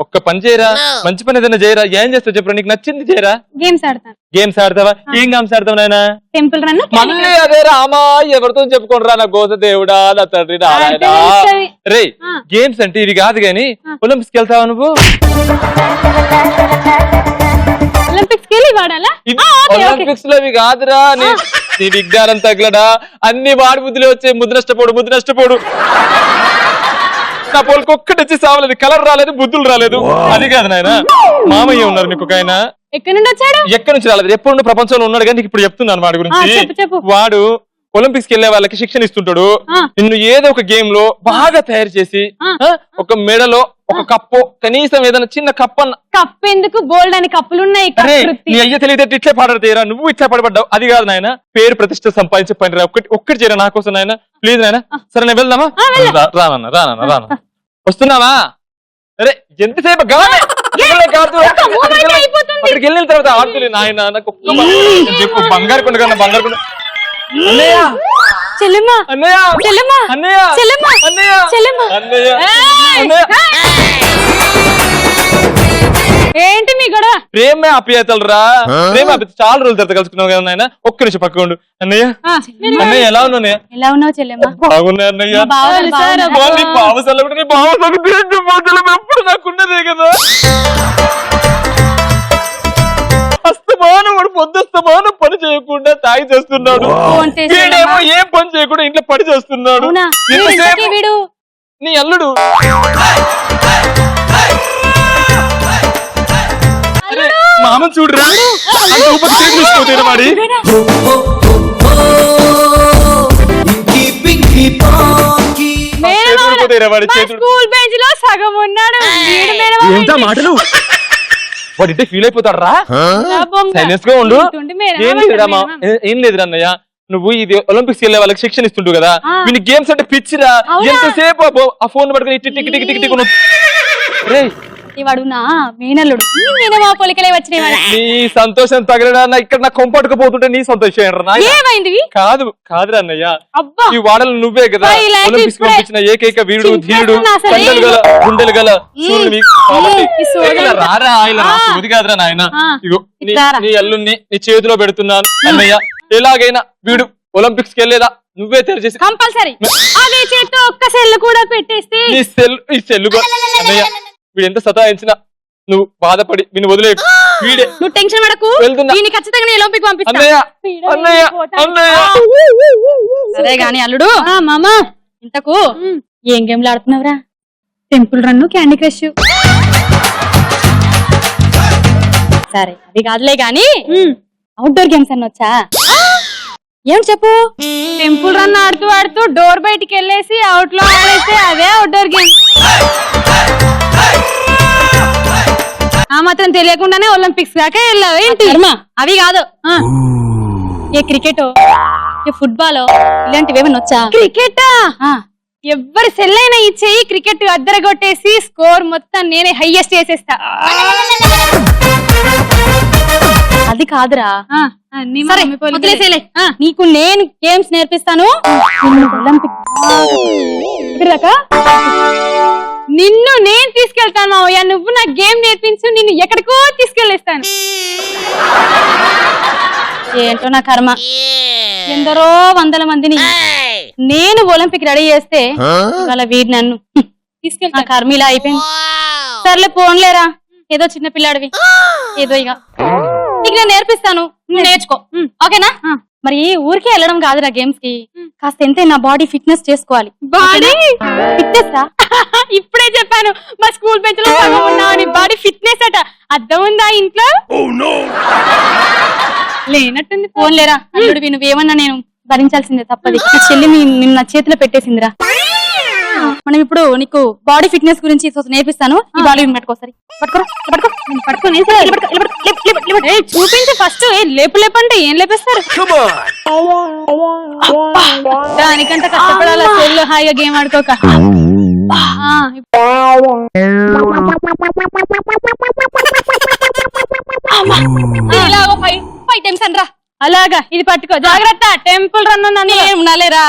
ఒక్క పని చేయరా, మంచి పని ఏదైనా చేయరా. ఏం చేస్తావు చెప్పరా, నీకు నచ్చింది చేయరా. గేమ్స్ ఆడతావా? ఏం గేమ్స్ ఆడతావు నాయన? Temple run. మళ్ళీ అదే రామా ఎవరితో చెప్పుకోనరా, నా గోస దేవుడా, నా తండ్రి నారాయణ. రే గేమ్స్ అంటే ఇవి కాదు గాని ఒలింపిక్స్ కి వెళ్తావా నువ్వు? ఒలింపిక్స్ లో ఇవి కాదురా. నీ విజ్ఞానం తగలడా, అన్ని వాడి బుద్ధులు వచ్చే. ముద్దు నష్టపోడు. నా పోలికి ఒక్కటి వచ్చి సావలేదు, కలర్ రాలేదు, బుద్ధులు రాలేదు. అది కాదు నాయన. మామయ్య ఉన్నారు నీకు ఒక ఆయన. ఎక్కడి నుంచి రాలేదు, ఎప్పుడు ప్రపంచంలో ఉన్నాడు కానీ ఇప్పుడు చెప్తున్నాను వాడి గురించి. వాడు ఒలింపిక్స్ కి వెళ్లే వాళ్ళకి శిక్షణ ఇస్తుంటాడు. నిన్ను ఏదో ఒక గేమ్ లో బాగా తయారు చేసి ఒక మెడలో ఒక కప్పు, కనీసం ఏదైనా చిన్న కప్పు ఎందుకు? బోల్డ్ అని కప్పులు ఉన్నాయి. నీ అయ్య తెలియదు ఇట్లే పాడతాయిరా, నువ్వు ఇట్లా పడబడ్డావు. అది కాదు నాయన, పేరు ప్రతిష్ట సంపాదించే పని రా. ఒక్కటి చేయరా నా కోసం నాయన, ప్లీజ్ నాయన. సరే నేను వెళ్దామా? రానా వస్తున్నావా? అరే ఎంతసేపు అక్కడికి వెళ్ళిన తర్వాత ఆడుతులే నాయన. నాకు చెప్పు, బంగారు కొండ కన్నా బంగారు కొండ. అన్నయ్య అన్నయ్య అన్నయ్య అన్నయ్య అన్నయ్య అన్నయ్య. ఏంటి మీ గొడవ? ప్రేమ ఆప్యాయతలు రా, ప్రేమ చాలా రోజుల తర్వాత కలుసుకున్నావు కదా నాయన. ఒక్క నిమిషం పక్క ఉండు. అన్నయ్య అన్నయ్య ఎలా ఉన్నావు అన్నయ్య? ఎలా ఉన్నావు చెల్లెమ్మ? బాగున్నా అన్నయ్య. నీ బావ సల్లబడి నీ బావ ఎప్పుడు నాకున్నదే కదా. అస్తమానం వాడు పొద్దుస్తమానం పని చేయకుండా తాగి చేస్తున్నాడు. వీడేమో ఏం పని చేయకుండా ఇంట్లో పని చేస్తున్నాడు. వీడు నీ అల్లుడు. మామని చూడరా వాడి. స్కూల్ బెంచ్ లో సగం ఉన్నాడు. ఏంటా మాటలు? వాడింటే ఫీల్ అయిపోతాడు రా. సైలెన్స్ గా ఉండు. ఏం లేదురా అన్నయ్య, నువ్వు ఇది ఒలింపిక్స్ వెళ్ళే వాళ్ళకి శిక్షణ ఇస్తుంటు కదా. వీని గేమ్స్ అంటే పిచ్చిరా. ఎంతసేపు ఆ ఫోన్ పట్టుకుని టిక్ టిక్ టిక్ టిక్ రే. వాడు నా మేనల్లుడు. మేనమా పొలికలే వచ్చినాయి. నీ సంతోషం తగలడా ఇక్కడ నా కొంపట్టుకుపోతుంటే నీ సంతోషం ఏమైంది? కాదురా అన్నయ్య, ఈ వాడలు నువ్వే కదా ఒలింపిక్స్ పంపించిన ఏకైక వీరుడు, ధీరుడు, గుండెలు గల రారా. ఇది కాదురా నాయన. ఇగో నీ అల్లుణ్ణి నీ చేతిలో పెడుతున్నాను అన్నయ్య. ఎలాగైనా వీడు ఒలింపిక్స్ కి వెళ్ళేదా నువ్వే తెరచేసి కంపల్సరీ. అదే చేత్తో ఒక్క సెల్ కూడా పెట్టేస్తే ఈ సెల్ అన్నయ్య వీడు ఎంత సతాయించినా నువ్వు బాధపడి వీని వదిలే. వీడే నువ్వు టెన్షన్ పడకు. దీన్ని ఖచ్చితంగా నేను ఒలింపిక్ పంపిస్తా. సరే గాని అల్లుడు. మామా ఇంతకు ఏం గేమ్లు ఆడుతున్నావురా? Temple run, candy crush. సరే అది కాదులే గాని అవుట్డోర్ గేమ్స్ అన్న వచ్చా? ఏమిటి చెప్పు. టెంపుల్ రన్ ఆడుతూ ఆడుతూ డోర్ బయటికి వెళ్ళేసి అవుట్ లో ఆడేస్తే అదే అవుట్డోర్ గేమ్. ఆ మాత్రం తెలియకుండానే ఒలింపిక్స్ దాకా వెళ్ళావు ఏంటి? అవి కాదు. ఏ క్రికెట్, ఏ ఫుట్బాల్ ఇలాంటివి ఏమన్నా వచ్చా? క్రికెట్ ఎవ్వరి సెల్ అయినా ఇచ్చేయి, క్రికెట్ అద్దరగొట్టేసి స్కోర్ మొత్తం నేనే హైయెస్ట్ చేసేస్తా. అది కాదురా. నీకు నేను గేమ్స్ నేర్పిస్తాను. నిన్ను నేను తీసుకెళ్తాను మావయ్య. నువ్వు నా గేమ్ నేర్పించు, నిన్ను ఎక్కడికో తీసుకెళ్ళేస్తాను. ఏంటో నా కర్మ. ఎందరో వందల మందిని నేను ఒలింపిక్ రెడీ చేస్తే వాళ్ళ వీరు నన్ను తీసుకెళ్తా. కర్మ ఇలా అయిపోయింది. సర్లే పోన్లేరా, ఏదో చిన్న పిల్లాడివి, ఏదో ఇక నీకు నేను నేర్పిస్తాను, నువ్వు నేర్చుకో. ఓకేనా? మరి ఊరికే వెళ్ళడం కాదురా గేమ్స్ కి. కాస్త ఎంతే నా బాడీ ఫిట్నెస్ చేసుకోవాలి. బాడీ ఫిట్నెస్ రా. ఇప్పుడే చెప్పాను మా స్కూల్ బెంచ్ లో సగం ఉన్నావు. బాడీ ఫిట్నెస్ అట. అర్థం ఉందా ఇంట్లో? లేనట్టుంది. ఫోన్ లేరా అల్లుడివి, నువ్వేమన్నా నేను భరించాల్సిందే, తప్పది. నా చెల్లి నిన్న నా చేతిలో పెట్టేసిందిరా. మనం ఇప్పుడు నీకు బాడీ ఫిట్నెస్ గురించి నేర్పిస్తాను. ఈ బాడీ పట్టుకోసారి. చూపించి ఫస్ట్. లేపు లేపంటే ఏం లేపేస్తారు? దానికంటే కష్టపడాలి. సెల్ హాయిగా గేమ్ ఆడుకోక. ఇలాగో 5 టైమ్స్ అనరా. అలాగా ఇది పట్టుకో, జాగ్రత్త. టెంపుల్ రన్ ఉందని ఏం ఉండాలేరా.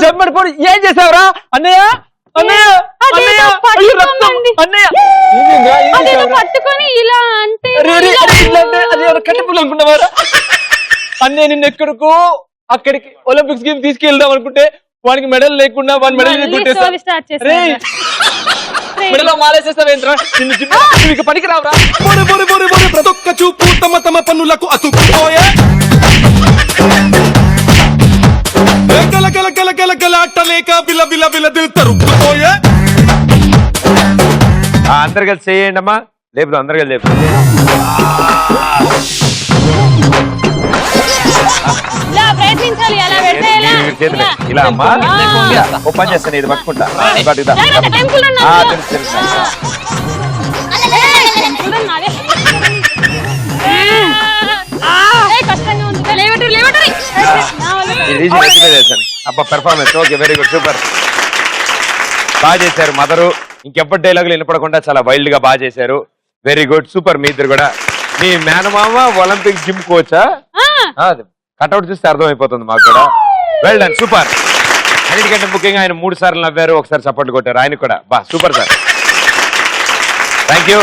జమ్మడిపోడు. ఏం చేసావురా అన్నయ్య? పట్టుకొని ఇలా అంటే కట్టెపులు అనుకున్నావారా? అన్నయ్య నిన్ను ఎక్కడికో అక్కడికి ఒలింపిక్స్ గేమ్ తీసుకెళ్దాం అనుకుంటే వానికి మెడల్ లేకుండా వాడి మెడల్ మెడలో మాలేసేస్తావేంట్రా? నిన్ను పనికి రావురా. ప్రతి ఒక్క చూపు తమ తమ పన్నులకు అతుక్కుపోయే గల గల గల గల గల అట్టలేక బిల బిల బిల దిల్ తరుక్కుపోయే. అందరు కలిసి చేయండి అమ్మా. లేపు అందరు కలిసి లేపు. ఇలా అమ్మా ఓ పని చేస్తాను, ఇది పట్టుకుంటా. అబ్బా performance okay, very good, super, బాగా చేశారు మదరు. ఇంకెప్పటి డైలాగులు వినపడకుండా చాలా వైల్డ్ గా బాగా చేశారు. Very good, super. మీ ఇద్దరు కూడా. మీ మేనమామ ఒలింపిక్ జిమ్ కోచా? కట్అవుట్ చూస్తే అర్థమైపోతుంది మాకు కూడా. Well done, super. అన్నిటికంటే ముఖ్యంగా ఆయన 3 సార్లు నవ్వారు, ఒకసారి చప్పట్లు కొట్టారు. ఆయన కూడా బా super sir. Thank you.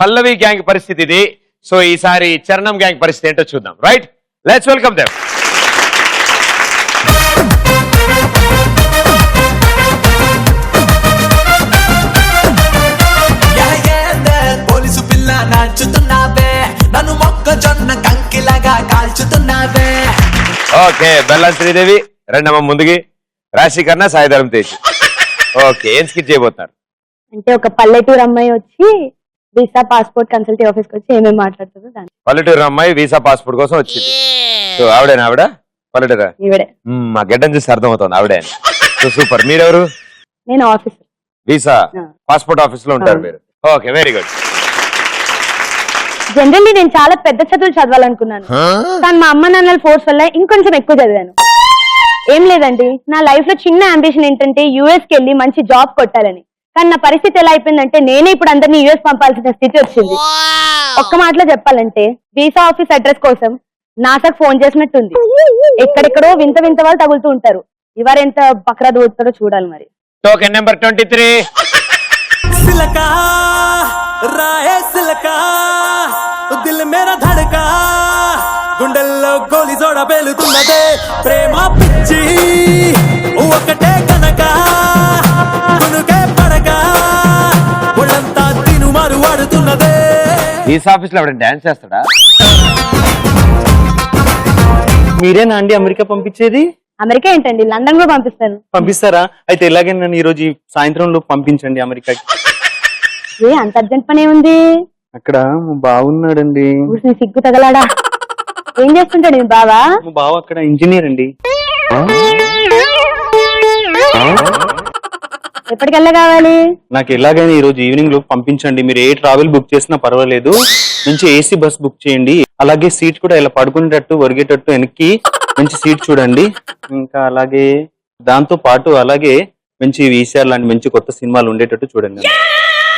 Pallavi gang పరిస్థితి ఇది. సో ఈసారి చరణం గ్యాంగ్ పరిస్థితి ఏంటో చూద్దాం. Right, let's welcome them. Police పిల్ల నాచుతున్నావే, నన్ను మొక్కజొన్న కంకిలాగా కాల్చుతున్నావే. ఓకే, బెల్లం శ్రీదేవి రెండమ్మ ముందుకి, రాశికర్ణ, సాయిధరం తేజ్. ఓకే, ఏం స్కిట్ చేయబోతున్నారు? అంటే ఒక పల్లెటూరు అమ్మాయి వచ్చి వీసా పాస్పోర్ట్ కన్సల్టీ ఆఫీస్కి వచ్చి ఏమేమి మాట్లాడుతుందో దాన్ని. పల్లెటూరు అమ్మాయి వీసా పాస్పోర్ట్ కోసం వచ్చింది. సో ఆవిడేనా? ఆవిడ పల్లెటూరా? ఈవిడే. మా గడ్డం చూసి అర్థమవుతుంది ఆవిడే. So super. మీరెవరు? నేను ఆఫీసర్. వీసా పాస్పోర్ట్ ఆఫీస్ లో ఉంటారు మీరు. Okay, very good. జనరల్లీ నేను చాలా పెద్ద చదువులు చదవాలనుకున్నాను, కానీ మా అమ్మ నాన్నల ఫోర్స్ వల్ల ఇంకొంచెం ఎక్కువ చదివాను. ఏం లేదండి, నా లైఫ్ లో చిన్న అంబిషన్ ఏంటంటే యుఎస్ కి వెళ్ళి మంచి జాబ్ కొట్టాలని. కానీ నా పరిస్థితి ఎలా అయిపోయిందంటే నేనే ఇప్పుడు అందరినీ యుఎస్ పంపాల్సిన స్థితి వచ్చింది. ఒక్క మాటలో చెప్పాలంటే వీసా ఆఫీస్ అడ్రస్ కోసం నాసాకు ఫోన్ చేసినట్టుంది. ఎక్కడెక్కడో వింత వింత వాళ్ళు తగులుతూ ఉంటారు. ఇవారు ఎంత బక్రా దూడుతాడో చూడాలి మరి. Token number 23. సిలకా రాయే సిలకా, దిల్ మేరా ధడకా, గుండెల్లో గోలి జోడ పేలుతున్నదే, ప్రేమ పిచ్చి ఒకటే కనుక గునుకే పడక ఒళ్ళంతా తినుమారు వాడుతున్నదే. వీసా ఆఫీస్ లో డాన్స్ చేస్తాడా? మీరేనా అండి అమెరికా పంపించేది? అమెరికా ఏంటండి, లండన్ కూడా పంపిస్తాను. పంపిస్తారా? అయితే ఎలాగైనా నన్ను ఈ రోజు సాయంత్రంలో పంపించండి అమెరికాకి. ఏ అంత అర్జెంట్ పని ఏముంది? అక్కడ బాగున్నాడండి. నీ సిగ్గు తగలాడా? ఏం చేస్తుంటాడు మీ బావా? మా బావ అక్కడ ఇంజనీర్ అండి. ఎప్పటికెల్లా కావాలి? నాకు ఎలాగైనా ఈ రోజు ఈవినింగ్ లో పంపించండి. మీరు ఏ ట్రావెల్ బుక్ చేసినా పర్వాలేదు, మంచి ఏసీ బస్ బుక్ చేయండి. అలాగే సీట్ కూడా ఇలా పడుకునేటట్టు ఒరిగేటట్టు వెనక్కి మంచి సీట్ చూడండి. ఇంకా అలాగే దాంతో పాటు అలాగే మంచి వీసీఆర్ లాంటి మంచి కొత్త సినిమాలు ఉండేటట్టు చూడండి.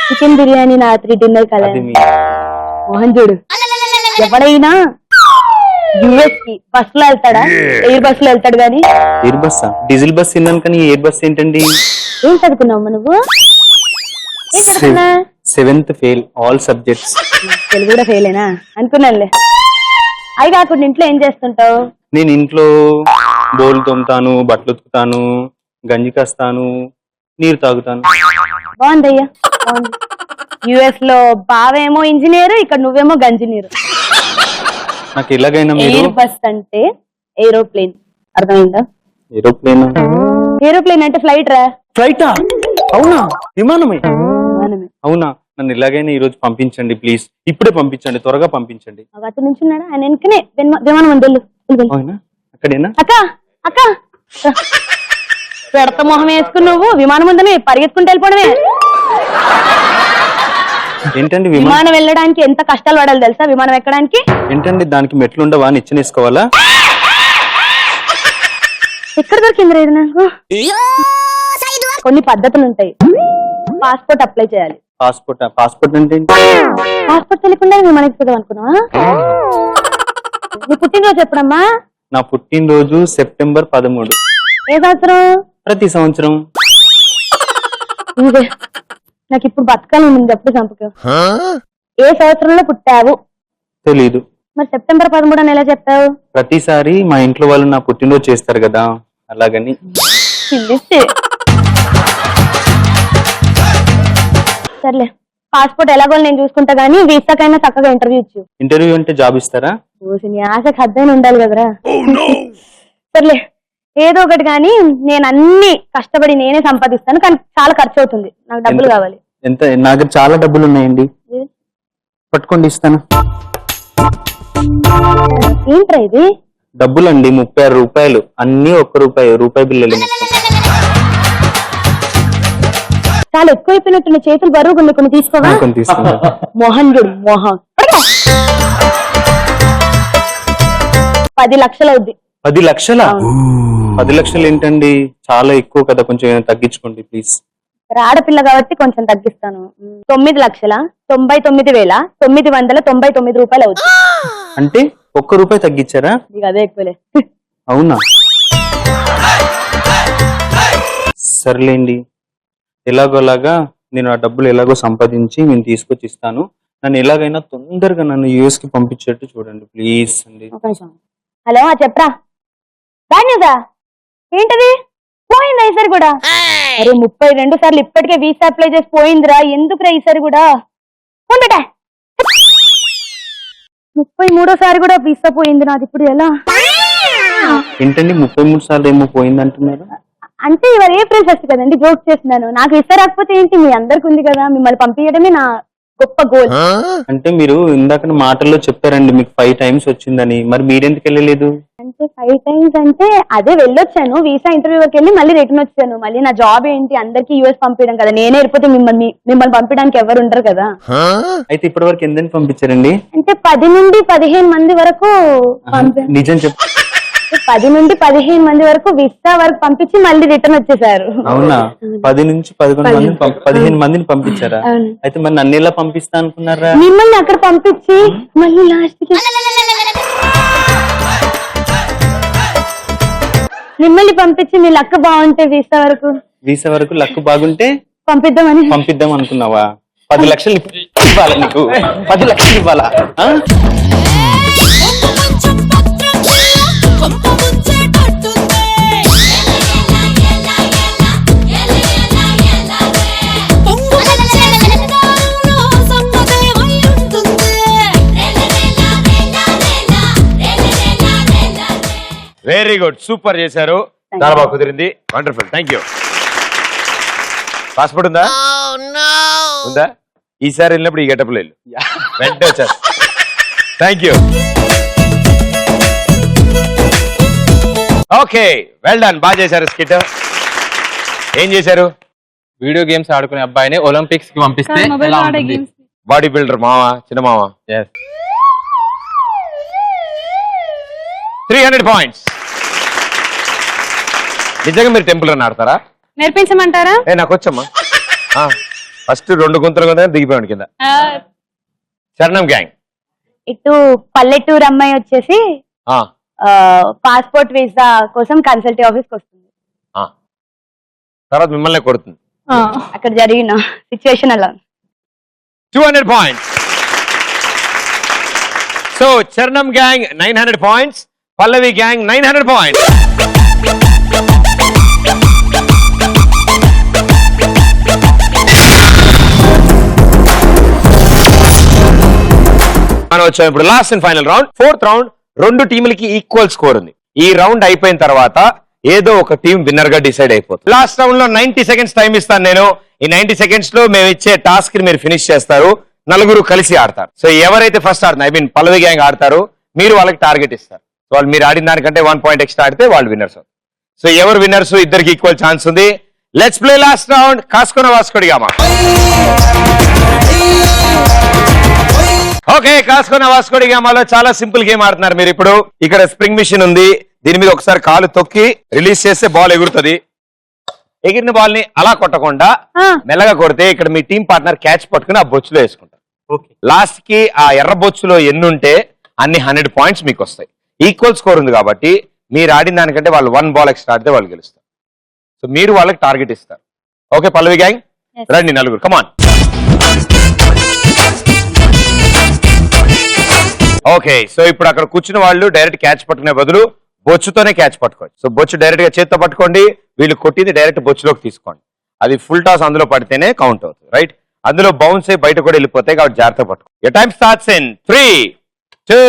చికెన్ బిర్యానీ రాత్రి డిన్నర్ కదా. అది మీ మోహన్ చూడు, ఎవడైనా యుఎస్ కి బస్ లో వెళ్తాడా? ఎయిర్ బస్ లో వెళ్తాడు గాని. ఎయిర్ బస్ డీజిల్ బస్ తిన్నాను కానీ ఎయిర్ బస్ ఏంటండి? ఏం చదువుకున్నావు నువ్వు? ఏం చదువుకున్నా? 7th fail all subjects. Telugu కూడా ఫెయిలేనా అనుకున్నానులే. అవి కాకుండా ఇంట్లో ఏం చేస్తుంటావు? నేను ఇంట్లో బోల్ తోముతాను, బట్టలు ఉతుకుతాను, గంజి కాస్తాను, నీరు తాగుతాను. బాగుందయ్యా, బాగుంది. యుఎస్ లో బావేమో ఇంజనీర్, ఇక్కడ నువ్వేమో గంజినీరు. నాకు ఎలాగైనా మీరు ఎయిర్ బస్ అంటే ఏరోప్లేన్, అర్థమైందా? ఏరోప్లేన్. ఏరోప్లేన్ అంటే ఫ్లైట్ రా. ఫ్లైటా? అవునా? విమానమే? విమానమే. అవునా? నన్ను ఎలాగైనా ఈ రోజు పంపించండి ప్లీజ్. ఇప్పుడే పంపించండి, త్వరగా పంపించండి. అతను నుంచి ఉన్నాడా? ఆయన వెనుకనే విమానం ఉంది. అవునా? అక్కడేనా? అక్క అక్క, పెడత మొహం వేసుకుని నువ్వు విమానం ఉందని పరిగెత్తుకుంటూ వెళ్ళిపోవడమే. ఏంటండి విమానం వెళ్ళడానికి ఎంత కష్టాలు పడాలి తెలుసా? విమానం ఎక్కడానికి ఏంటండి దానికి మెట్లు ఉండవా? నిచ్చెనేసుకోవాలా? ఎక్కడ దొరికింది రేది నాకు? కొన్ని పద్ధతులు ఉంటాయి. పాస్పోర్ట్ అప్లై చేయాలి. పాస్పోర్ట్ అంటే పాస్పోర్ట్ తెలియకుండా విమానం ఎక్కుదాం అనుకున్నావా? నీ పుట్టినరోజు ఎప్పుడమ్మా? నా పుట్టినరోజు సెప్టెంబర్ 13. ఏ సంవత్సరం? ప్రతి సంవత్సరం. ఇదే నాకు ఇప్పుడు బతకాలి ఉంది. ఎప్పుడు చంపకావు? ఏ సంవత్సరంలో పుట్టావు? తెలీదు. మరి సెప్టెంబర్ 13 అని ఎలా చెప్తావు? ప్రతిసారి మా ఇంట్లో వాళ్ళు నా పుట్టినరోజు చేస్తారు కదా, అలాగని. సర్లే, పాస్పోర్ట్ ఎలాగో నేను చూసుకుంటా గానీ వీసాకైనా చక్కగా ఇంటర్వ్యూ ఇచ్చు. ఇంటర్వ్యూ అంటే జాబ్ ఇస్తారా? నీ ఆశకు హద్దైన ఉండాలి కదరా. సర్లే, ఏదో ఒకటి కానీ నేను అన్ని కష్టపడి నేనే సంపాదిస్తాను, కానీ చాలా ఖర్చు అవుతుంది. నాకు డబ్బులు కావాలి. ఎంత? నాకు చాలా డబ్బులు ఉన్నాయండి, పట్టుకోండి ఇస్తాను. ఏంట్రా ఇది? డబ్బులండి, 36 రూపాయలు. అన్ని ₹1 బిల్లులు మొత్తం. చాలా ఎక్కువైపోయినట్టు చేతులు బరువు కొన్ని తీసుకోవా? కొన్ని తీసుకున్నా. మోహన్ చూడు, మోహన్ 10 లక్షలు అవుద్ది. 10 లక్షలా? 10 లక్షలు ఏంటండి, చాలా ఎక్కువ కదా, కొంచెం ఏమైనా తగ్గించుకోండి ప్లీజ్. ఆడపిల్ల కాబట్టి కొంచెం తగ్గిస్తాను. 9,99,999 రూపాయలు అవుతుంది. అంటే ₹1 తగ్గించారా? నీకు అదే ఎక్కువలే. అవునా? సర్లేండి, ఎలాగోలాగా నేను ఆ డబ్బులు ఎలాగో సంపాదించి నేను తీసుకొచ్చి ఇస్తాను. నన్ను ఎలాగైనా తొందరగా నన్ను US కి పంపించేట్టు చూడండి ప్లీజ్ అండి. హలో చెప్పరా బ్యాడ్ న్యూసా? ఏంటది? పోయిందా ఈసారి కూడా? అరే 32 సార్లు ఇప్పటికే వీసా అప్లై చేసి పోయిందిరా, ఎందుకురా ఈసారి కూడా? ఫోన్ పెట్టా. 33సారి కూడా వీసా పోయింది నాది, ఇప్పుడు ఎలా? ఏంటండి 33 సార్లు ఏమో పోయింది అంటున్నారు? అంటే ఇవాళ ఏప్రిల్ 1 కదండి, జోక్ చేస్తున్నాను. నాకు వీసా రాకపోతే ఏంటి, మీ అందరికి ఉంది కదా, మిమ్మల్ని పంపించడమే నా గొప్ప గోల్. అంటే మీరు ఇందాక మాటల్లో చెప్పారండి మీకు 5 times వచ్చిందని, మరి మీరెందుకు వెళ్ళలేదు? అంటే 5 times అంటే అదే వెళ్ళొచ్చాను, వీసా ఇంటర్వ్యూ వరకు వెళ్ళి మళ్ళీ రిటర్న్ వచ్చాను. మళ్ళీ నా జాబ్ ఏంటి, అందరికి US పంపించడం కదా, నేనే వెళ్ళిపోతే మిమ్మల్ని పంపించడానికి ఎవరు ఉంటారు కదా. అయితే ఇప్పటి వరకు ఎంతని పంపించారండి? అంటే 10 నుండి 15 మంది వరకు నిజం చెప్ప 10 నుండి 15 మంది వరకు వీసా వరకు పంపించి మళ్ళీ రిటర్న్ వచ్చేసారు. అవునా? 10 నుంచి 11 మందిని 15 మందిని పంపించారా? అయితే మరి నన్ను ఎలా పంపిస్తా అనుకున్నారా? మిమ్మల్ని అక్కడ పంపించి మళ్ళీ లాస్ట్ కి మిమ్మల్ని పంపించి మీ లక్ బాగుంటే వీసా వరకు లక్ బాగుంటే పంపిద్దాం అనుకున్నావా? 10 లక్షలు ఇవ్వాలా నీకు? 10 లక్షలు ఇవ్వాలా? వెరీ గుడ్, సూపర్ చేశారు, చాలా బాగా కుదిరింది, వండర్ఫుల్, థ్యాంక్ యూ. పాస్పోర్ట్ ఉందా? ఉందా? ఈసారి వెళ్ళినప్పుడు ఈ గెటప్లో వెళ్ళు, వెంటనే వచ్చారు. Thank you. Okay, well done, బాగా చేశారు స్కిట్. ఏం చేశారు? వీడియో గేమ్స్ ఆడుకునే అబ్బాయిని ఒలింపిక్స్ కి పంపిస్తే బాడీ బిల్డర్ మావా, చిన్న మావా. 300 points. నిజంగా మీరు టెంపుల్ రన్ ఆడతారా? నేర్పించమంటారా? నాకు వచ్చమ్మా. ఫస్ట్ 2 గుంతలు కొంత దిగిపోయాడు కింద. చరణం గ్యాంగ్ ఇటు పల్లెటూరు అమ్మాయి వచ్చేసి పాస్పోర్ట్ వీసా కోసం కన్సల్టీ ఆఫీస్కి వస్తుంది. తర్వాత మిమ్మల్ని కొడుతుంది. అక్కడ జరిగిన సిచ్యువేషన్ అలా. 200 points. So Charanam gang 900 points, Pallavi gang 900 points. మనం వచ్చాం ఇప్పుడు last and final round, 4th round. 2 టీములకి ఈక్వల్ స్కోర్ ఉంది. ఈ రౌండ్ అయిపోయిన తర్వాత ఏదో ఒక టీం విన్నర్ గా డిసైడ్ అయిపోతుంది. లాస్ట్ రౌండ్ లో 90 seconds టైం ఇస్తాను నేను. ఈ 90 seconds లో మేము ఇచ్చే టాస్క్ ని మీరు ఫినిష్ చేస్తారు. 4 కలిసి ఆడతారు. సో ఎవరైతే ఫస్ట్ ఆడుతున్నారు, పల్లవి గ్యాంగ్ ఆడతారు, మీరు వాళ్ళకి టార్గెట్ ఇస్తారు. వాళ్ళు మీరు ఆడిన దానికంటే 1 point ఎక్స్ట్రా ఆడితే వాళ్ళు విన్నర్స్ అవుతారు. సో ఎవరు విన్నర్స్, ఇద్దరికి ఈక్వల్ ఛాన్స్ ఉంది. Let's play last round. కాస్కోన వాస్కోడిగామా. ఓకే, కాస్కోన వాస్కోడిగామాలో చాలా సింపుల్ గేమ్ ఆడుతున్నారు మీరు ఇప్పుడు. ఇక్కడ స్ప్రింగ్ మిషన్ ఉంది, దీని మీద ఒకసారి కాలు తొక్కి రిలీజ్ చేస్తే బాల్ ఎగురుతుంది. ఎగిరిన బాల్ ని అలా కొట్టకుండా మెల్లగా కొడితే ఇక్కడ మీ టీం పార్ట్నర్ క్యాచ్ పట్టుకుని ఆ బొచ్చులో వేసుకుంటారు. లాస్ట్ కి ఆ ఎర్ర బొచ్చులో ఎన్ని ఉంటే అన్ని 100 points మీకు వస్తాయి. ఈక్వల్ స్కోర్ ఉంది కాబట్టి మీరు ఆడిన దానికంటే వాళ్ళు 1 ball ఎక్స్ట్రా ఆడితే వాళ్ళు గెలుస్తారు. సో మీరు వాళ్ళకి టార్గెట్ ఇస్తారు. ఓకే పల్లవి గ్యాంగ్, రండి 4, కమాన్. ఓకే, సో ఇప్పుడు అక్కడ కూర్చున్న వాళ్ళు డైరెక్ట్ క్యాచ్ పట్టుకునే బదులు బొచ్చుతోనే క్యాచ్ పట్టుకోండి. సో బొచ్చు డైరెక్ట్ గా చేత్తో పట్టుకోండి, వీళ్ళు కొట్టింది డైరెక్ట్ బొచ్చులోకి తీసుకోండి. అది ఫుల్ టాస్ అందులో పడితేనే కౌంట్ అవుతుంది, రైట్? అందులో బౌన్స్ అయి బయట కూడా వెళ్ళిపోతాయి కాబట్టి జాగ్రత్త పట్టుకో. Your time starts in 3, 2,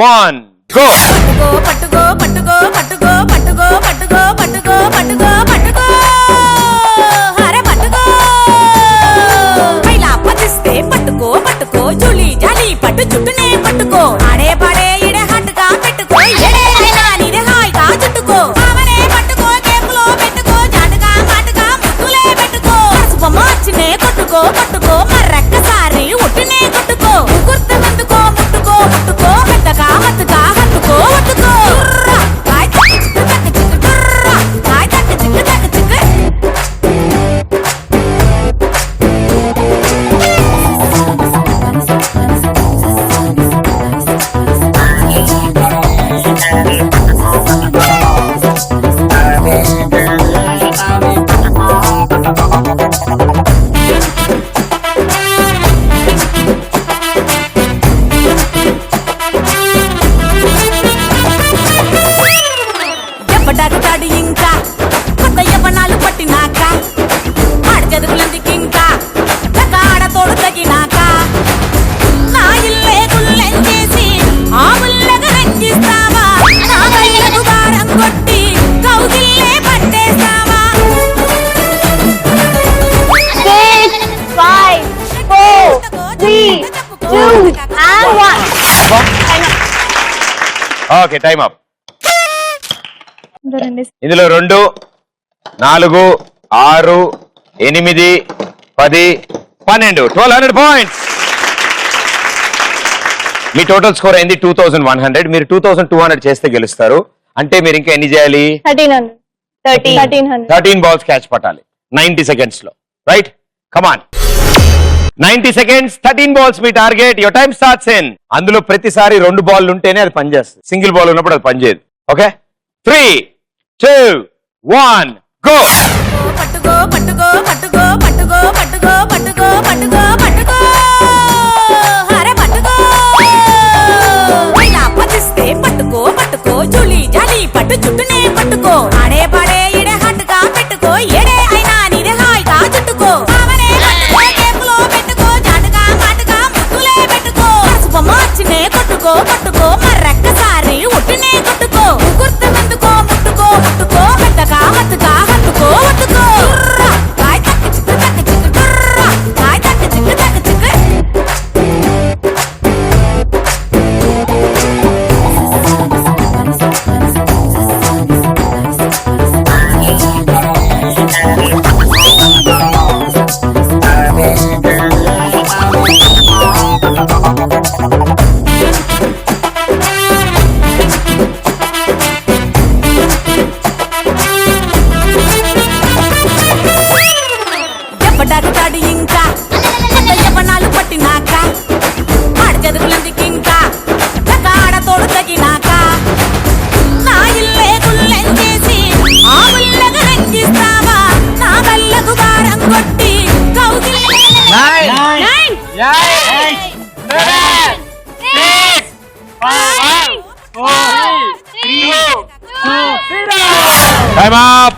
1 go. పట్టుకో పట్టుకో పట్టుకో పట్టుకో పట్టుకో పట్టుకో పట్టుకో పట్టుకో అరే పట్టుకో పైలా పదిస్తే పట్టుకో పట్టుకో జూలి జాలి పట్టు చుట్టూనే పట్టుకో ఆడే పాడే ఇడే హట్టుగా పెట్టుకో ఎడేనా నీదే హాయిగా చుట్టుకో ఆమనే పట్టుకో కేపులో పెట్టుకో జాటుగా మాటుగా ముట్టులే పెట్టుకో పసుపమ్మ వచ్చినే కొట్టుకో పట్టుకో మర్రక్కసారి ఉట్టునే కొట్టుకో గుర్తు ముందుకో ముట్టుకో ముట్టుకో పెద్దగా మత్తుగా హత్తుకో ఒట్టుకో దెబ్బటాకుతాడు ఇంకా కొత్త యవ్వనాలు పట్టినాక ఆడి చదువులందుకు ఇంకా ఆడతోడు తగినాక నా ఇల్లే గుల్లెం చేసి ఆ ఉల్లగా రంగిస్తావా నా కళ్ళకు భారం కొట్టి కౌగిల్లే పట్టేస్తావా 6, 5, 4, 3, 2, and 1. Okay time up. ఇందులో 2, 4, 6, 8, 10, 12 1200 పాయింట్స్. మీ టోటల్ స్కోర్ అయింది 2100. మీరు 2200 చేస్తే గెలుస్తారు. అంటే మీరు ఇంకా ఎన్ని చేయాలి? 13 బాల్స్ క్యాచ్ పట్టాలి 90 సెకండ్స్ లో. Right, come on. 90 seconds, 13 balls me target. Your time starts in. అందులో ప్రతిసారి 2 బాల్ ఉంటేనే అది పనిచేస్తుంది. సింగిల్ బాల్ ఉన్నప్పుడు అది పనిచేయదు. Okay, 3, 2, 1 go. పట్టుకో పట్టుకో పట్టుకో పట్టుకో పట్టుకో పట్టుకో పట్టుకో పట్టుకో అరే పట్టుకో ఇలా పతిస్తే పట్టుకో పట్టుకో జులి జాలి పట్టు చుట్టూనే పట్టుకో ఆడే పాడే ఇడే హట్టుగా పెట్టుకో ఏడే అయినా నీదే హాయిగా చుట్టుకో ఆవనే పట్టుకో కేపులో పెట్టుకో జాటుగా మాటుగా ముట్టులే పెట్టుకో మార్చినే కొట్టుకో పట్టుకో మర్రక్కసారి ఉట్టునే కొట్టుకో గుర్తునందుకో ముట్టుకో ముట్టుకో పెద్దగా మత్తుగా హత్తుకో వత్తుకో కాయ తక్క చిక్కు కాయ తక్క చిక్కు దెబ్బటాకుతాడు ఇంకా కొత్త యవ్వనాలు పట్టినాక ఆడి చదువులందుకు ఇంకా ఆడతోడు తగినాక నా ఇల్లే గుల్లెం చేసి ఆ ఉల్లగా రంగిస్తావా నా కళ్ళకు భారం కొట్టి కౌగిల్లే టైం అప్.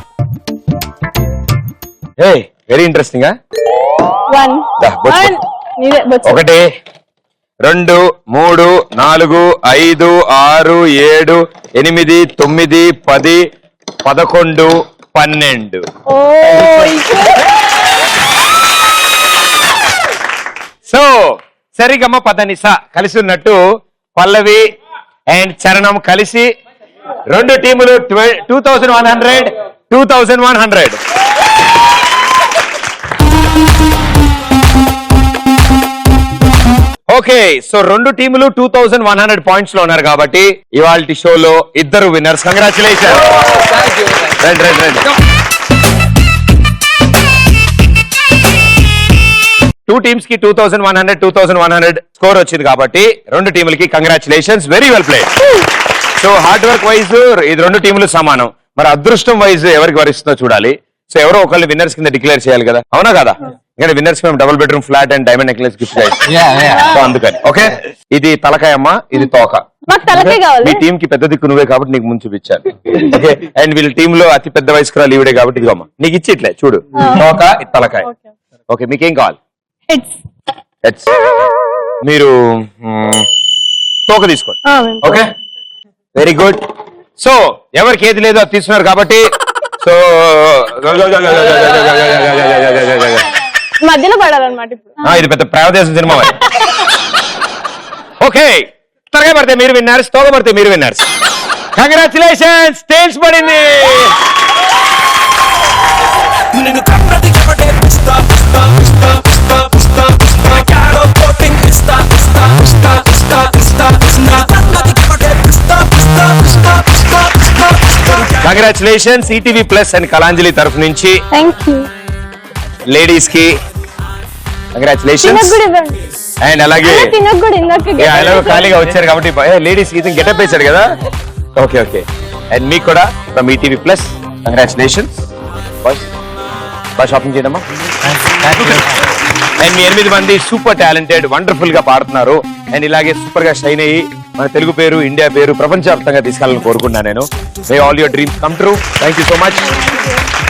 ఏయ్, వెరీ ఇంట్రెస్టింగ్. 1. 1, 2, 3, 4, 5, 6, 7, 8, 9, 10, 11, 12. సో సరిగమ్మ పదనిస కలిసి ఉన్నట్టు పల్లవి అండ్ చరణం కలిసి 2 టీములు 2100 2100. ఓకే, సో 2 టీములు 2100 పాయింట్స్ లో ఉన్నారు కాబట్టి ఇవాల్టి షోలో 2 విన్నర్స్. కంగ్రాచులేషన్. రండి. 2 టీమ్స్ కి 2100 స్కోర్ వచ్చింది కాబట్టి 2 టీములకి congratulations. Very well played. So hard work wise ఇది 2 టీములు సమానం. మరి అదృష్టం వైజ్ ఎవరికి వరిస్తుందో చూడాలి. సో ఎవరో ఒకళ్ళు విన్నర్స్ కింద డిక్లేర్ చేయాలి కదా, అవునా కదా? ఇంకా విన్నర్స్ మేము double bedroom flat and diamond necklace gift so అందుకని ఓకే, ఇది తలకాయమ్మ, ఇది తోక. మీ టీం కి పెద్ద దిక్కు నువ్వే కాబట్టి నీకు ముందు చూపించాను. ఓకే, అండ్ వీళ్ళ టీమ్ లో అతి పెద్ద వయస్కురాలు ఈవిడే కాబట్టి ఇదిగోమ్మ నీకు ఇచ్చి ఇట్లే చూడు, తోక ఇది తలకాయ. ఓకే, మీకేం కావాలి? హెడ్స్. మీరు తోక తీసుకోండి. Okay, very good. సో ఎవరికి ఏది లేదో అది తీసుకున్నారు కాబట్టి సో మధ్యలో పడాలన్నమాట ఇప్పుడు. ఇది పెద్ద ప్రావదేశం సినిమా. ఓకే, త్వరగా పడితే మీరు విన్నర్స్, తోక పడితే మీరు విన్నర్స్. కంగ్రాచులేషన్స్, స్టేజ్ పడింది. Congratulations ETV plus and Kalanjali తరఫు నుంచి లేడీస్ కి కంగ్రాచులేషన్స్. అండ్ అలాగే ఎలాగో ఖాళీగా వచ్చారు కాబట్టి లేడీస్ కి గెటప్ వేశాడు కదా. ఓకే ఓకే, అండ్ మీకు కూడా ఫ్రమ్ ఈటీవీ ప్లస్ కంగ్రాచులేషన్స్. బాగా షాపింగ్ చేయడమ్మా. అండ్ మీ 8 మంది సూపర్ టాలెంటెడ్ వండర్ఫుల్ గా పాడుతున్నారు అండ్ ఇలాగే సూపర్ గా షైన్ అయ్యి మన తెలుగు పేరు, ఇండియా పేరు ప్రపంచవ్యాప్తంగా తీసుకెళ్ళాలని కోరుకున్నాను నేను. మే all your dreams come true. Thank you so much.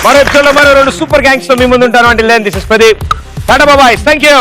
మరో ఎపిసోడ్ లో మరో 2 సూపర్ గ్యాంగ్స్ తో మీ ముందు ఉంటాను. అంటే దిస్ ఇస్ ప్రదీప్. టాటా బాబాయ్. Thank you.